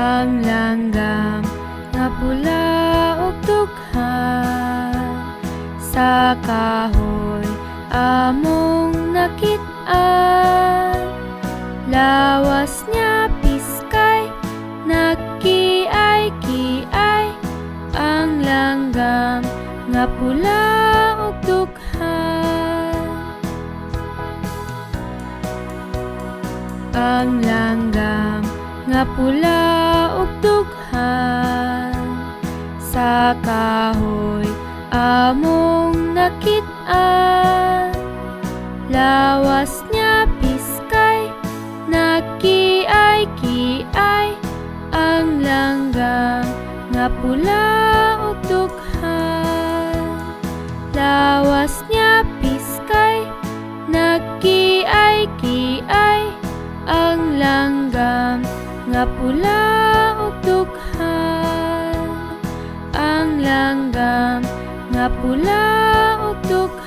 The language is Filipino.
Ang langgam nga pula ug dughan sa kahoy among nakit-an. Lawas niya piskay nagkiay-kiay. Ang langgam nga pula ug dughan. Ang langgam nga pula ug dughan sa kahoy among nakit-an. Lawas niya piskay nagkiay-kiay. Ang langgam nga pula ug dughan. Lawas niya piskay nagkiay-kiay. Ang langgam nga pula ug dughan. Ang langgam nga pula ug dughan.